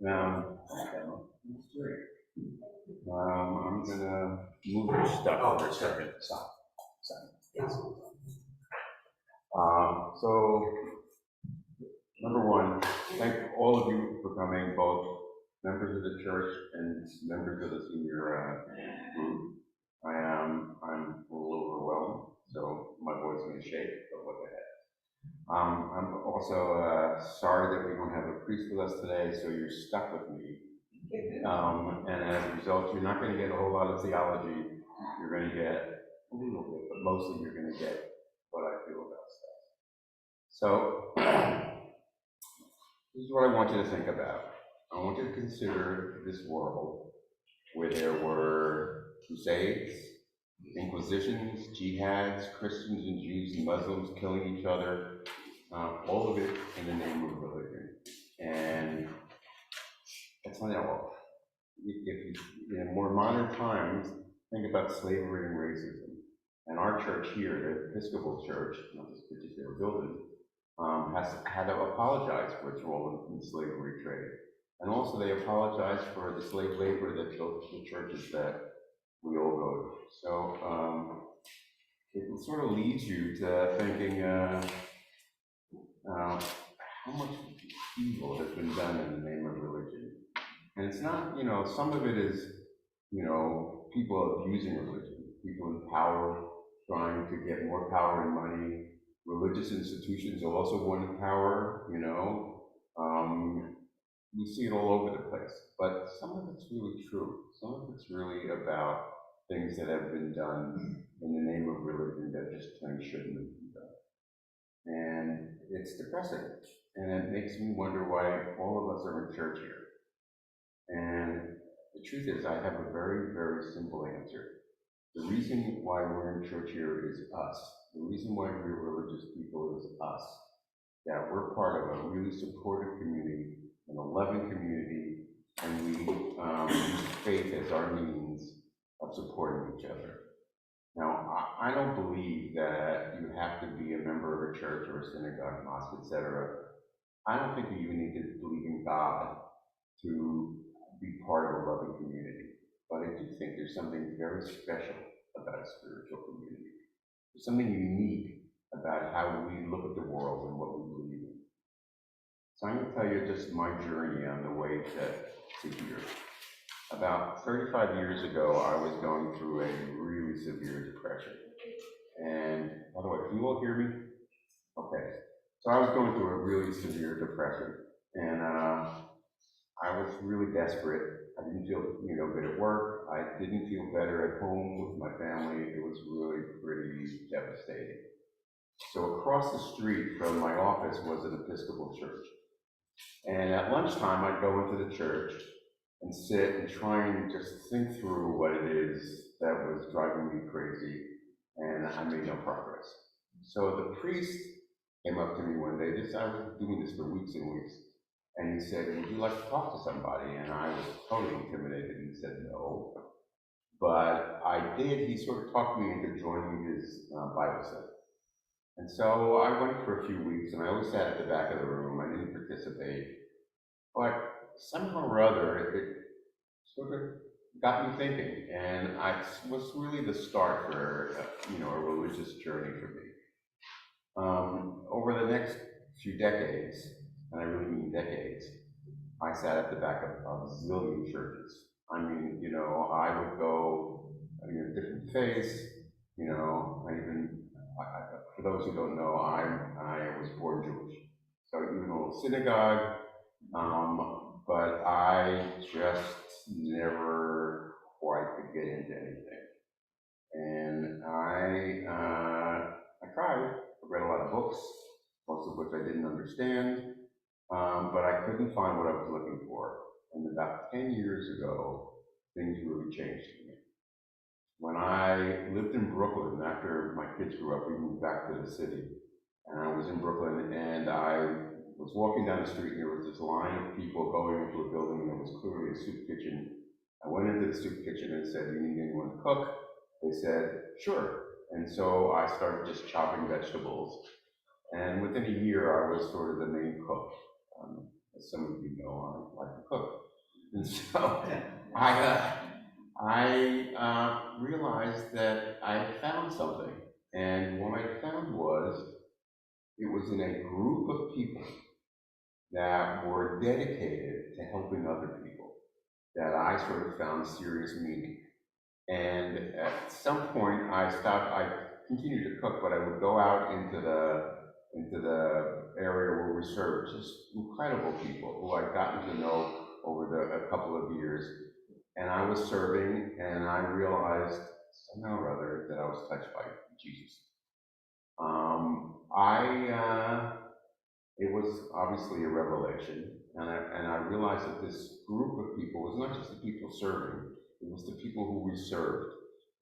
I'm gonna move your stuff for a second. So, number one, thank all of you for coming, both members of the church and members of the senior group. I'm a little overwhelmed, so my voice may shake, but what the heck. I'm also sorry that we don't have a priest with us today, so you're stuck with me. And as a result, you're not going to get a whole lot of theology. You're going to get a little bit, but mostly you're going to get what I feel about stuff. So this is what I want you to think about. I want you to consider this world where there were crusades, inquisitions, jihads, Christians and Jews and Muslims killing each other, all of it in the name of religion. And that's not all. If you, in more modern times, think about slavery and racism. And our church here, the Episcopal Church, not this particular building, has had to apologize for its role in the slavery trade. And also they apologize for the slave labor that built the churches that we all go to. So it sort of leads you to thinking how much evil has been done in the name of religion. And it's not, some of it is, people abusing religion, people in power trying to get more power and money. Religious institutions are also one power, we see it all over the place. But some of it's really true. Some of it's really about things that have been done in the name of religion that just plain shouldn't have been done. And it's depressing. And it makes me wonder why all of us are in church here. And the truth is, I have a very, very simple answer. The reason why we're in church here is us. The reason why we're religious people is us. That we're part of a really supportive community, an 11 community, and we use faith as our means of supporting each other. Now, I don't believe that you have to be a member of a church or a synagogue, mosque, etc. I don't think you even need to believe in God to be part of a loving community. But I do think there's something very special about a spiritual community. There's something unique about how we look at the world and what we believe in. So I'm going to tell you just my journey on the way to here. About 35 years ago, I was going through a really severe depression. And by the way, can you all hear me? Okay. So I was going through a really severe depression. And I was really desperate. I didn't feel, good at work. I didn't feel better at home with my family. It was really pretty devastating. So across the street from my office was an Episcopal church. And at lunchtime, I'd go into the church and sit and try and just think through what it is that was driving me crazy, and I made no progress. So the priest came up to me one day, I was doing this for weeks and weeks, and he said, would you like to talk to somebody? And I was totally intimidated and said no. But I did, he sort of talked me into joining his Bible study. And so I went for a few weeks, and I always sat at the back of the room. I didn't participate. But somehow or other, it sort of got me thinking. And it was really the start for, a religious journey for me. Over the next few decades, and I really mean decades, I sat at the back of a zillion churches. I mean, I would go in a different faiths, for those who don't know, I was born Jewish. So even a little synagogue, but I just never quite could get into anything. And I tried. I read a lot of books, most of which I didn't understand, but I couldn't find what I was looking for. And about 10 years ago, things really changed for me. When I lived in Brooklyn, after my kids grew up, we moved back to the city. And I was in Brooklyn, and I was walking down the street, and there was this line of people going into a building that was clearly a soup kitchen. I went into the soup kitchen and said, do you need anyone to cook? They said, sure. And so I started just chopping vegetables. And within a year, I was sort of the main cook. As some of you know, I like to cook. And so I realized that I had found something. And what I found was it was in a group of people that were dedicated to helping other people that I sort of found serious meaning. And at some point, I stopped. I continued to cook, but I would go out into the area where we served just incredible people who I'd gotten to know over a couple of years. And I was serving, and I realized somehow or other that I was touched by Jesus. It was obviously a revelation, and I realized that this group of people was not just the people serving, it was the people who we served,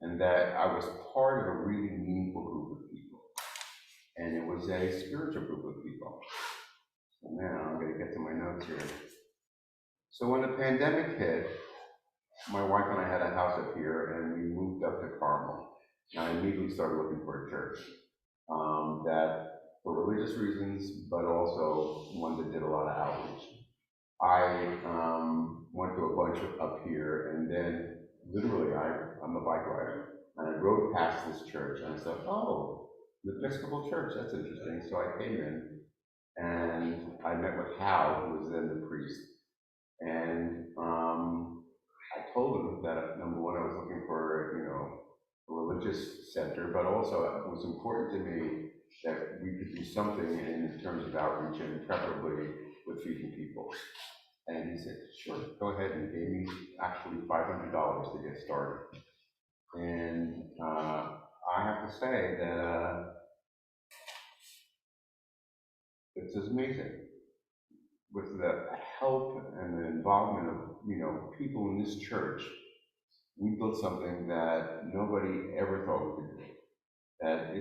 and that I was part of a really meaningful group of people, and it was a spiritual group of people. So now I'm going to get to my notes here. So when the pandemic hit, my wife and I had a house up here, and we moved up to Carmel. And I immediately started looking for a church that, for religious reasons, but also one that did a lot of outreach. I went to a bunch up here, and then literally, I'm a bike rider, and I rode past this church, and I said, "Oh, the Episcopal Church, that's interesting." So I came in, and I met with Hal, who was then the priest, and I told him that number one, I was looking for, a religious center, but also it was important to me that we could do something in terms of outreach and preferably with feeding people. And he said, "Sure, go ahead," and gave me actually $500 to get started. And I have to say that it's amazing. With the help and the involvement of, people in this church, we built something that nobody ever thought we could do. That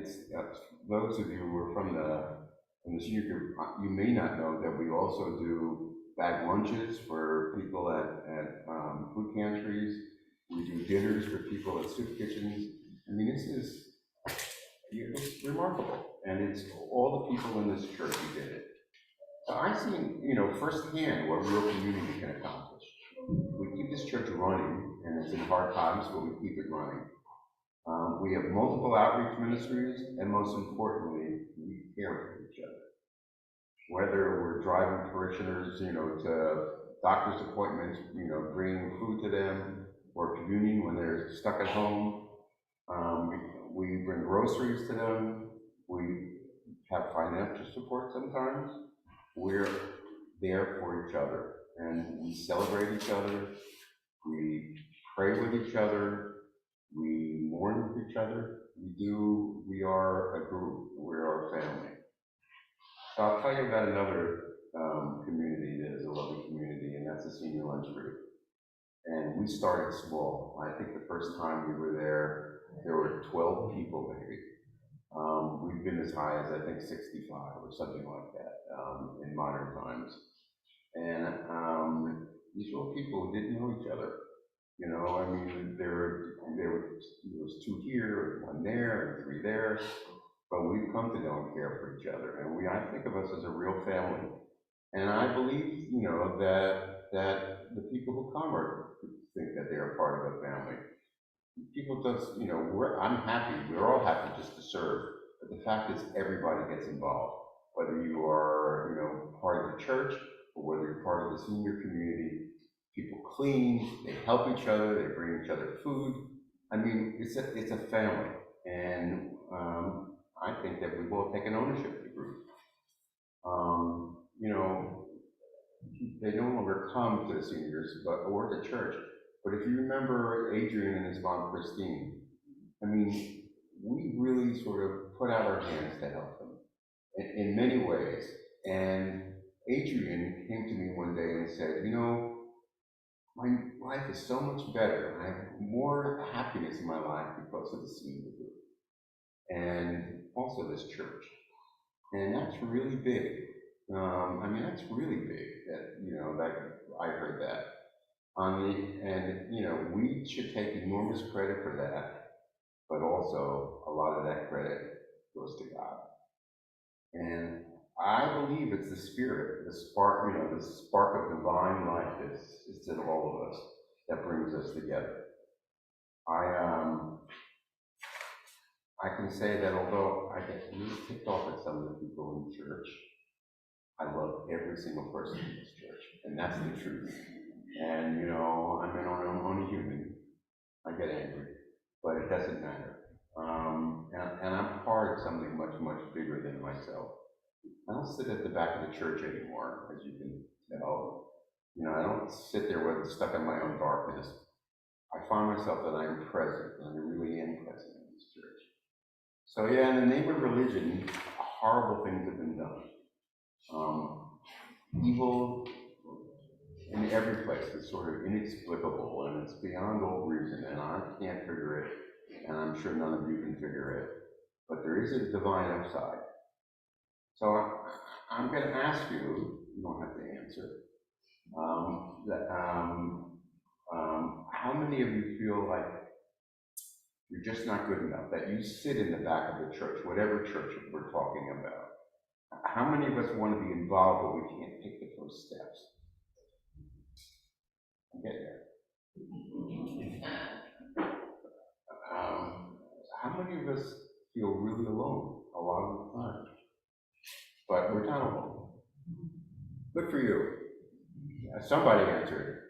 those of you who are from the senior group, you may not know that we also do bag lunches for people at food pantries. We do dinners for people at soup kitchens. I mean, it's remarkable, and it's all the people in this church who did it. So I've seen, firsthand what real community can accomplish. We keep this church running, and it's in hard times, but we keep it running. We have multiple outreach ministries, and most importantly, we care for each other. Whether we're driving parishioners, to doctor's appointments, bringing food to them, or communion when they're stuck at home. We bring groceries to them. We have financial support sometimes. We're there for each other, and we celebrate each other. We pray with each other. We mourn with each other. We are a group. We're a family. So I'll tell you about another community that is a lovely community, and that's the Senior Lunch Group. And we started small. I think the first time we were there were 12 people maybe. We've been as high as I think 65 or something like that in modern times. And these were people who didn't know each other. I mean, there was two here, one there, and three there, but we've come to know and care for each other, and I think of us as a real family. And I believe, that the people who come think that they are part of a family. People just, I'm happy, we're all happy just to serve, but the fact is everybody gets involved, whether you are, part of the church, or whether you're part of the senior community. People clean, they help each other, they bring each other food. I mean, it's a family, and I think that we've all taken ownership of the group. You know, they no longer come to the seniors, or to church. But if you remember Adrian and his mom Christine, I mean, we really sort of put out our hands to help them in many ways. And Adrian came to me one day and said, my life is so much better. I have more happiness in my life because of the senior group and also this church. And that's really big. That's really big that I heard that. We should take enormous credit for that, but also a lot of that credit goes to God. And I believe it's the Spirit, the spark of divine life is in all brings us together. I can say that although I get really ticked off at some of the people in church, I love every single person in this church, and that's the truth. And you know, I'm only human. I get angry, but it doesn't matter. And I'm part of something much, much bigger than myself. I don't sit at the back of the church anymore, as you can tell. You know, I don't sit there with stuck in my own darkness. I find myself that I'm present, and I really am present in this church. So yeah, in the name of religion, horrible things have been done. Evil in every place is sort of inexplicable, and it's beyond all reason, and I can't figure it, and I'm sure none of you can figure it. But there is a divine upside. So I'm going to ask you, you don't have to answer, how many of you feel like you're just not good enough, that you sit in the back of the church, whatever church we're talking about? How many of us want to be involved, but we can't take the first steps? I'm getting there. How many of us feel really alone a lot of the time? But we're not alone. Good for you. Somebody answered.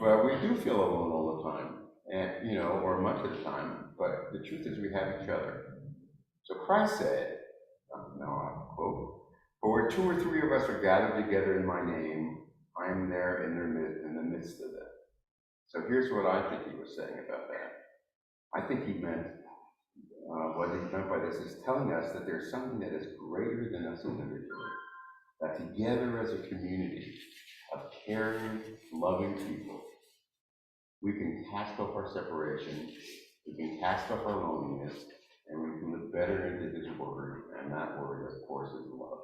But we do feel alone all the time, and you know, or much of the time. But the truth is, we have each other. So Christ said, now I quote, "For where 2 or 3 of us are gathered together in my name, I am there in the midst of them." So here's what I think he was saying about that. I think he meant, what he meant by this is telling us that there's something that is greater than us individually. That together as a community of caring, loving people, we can cast off our separation, we can cast off our loneliness, and we can live better into his word, and that word, of course, is love.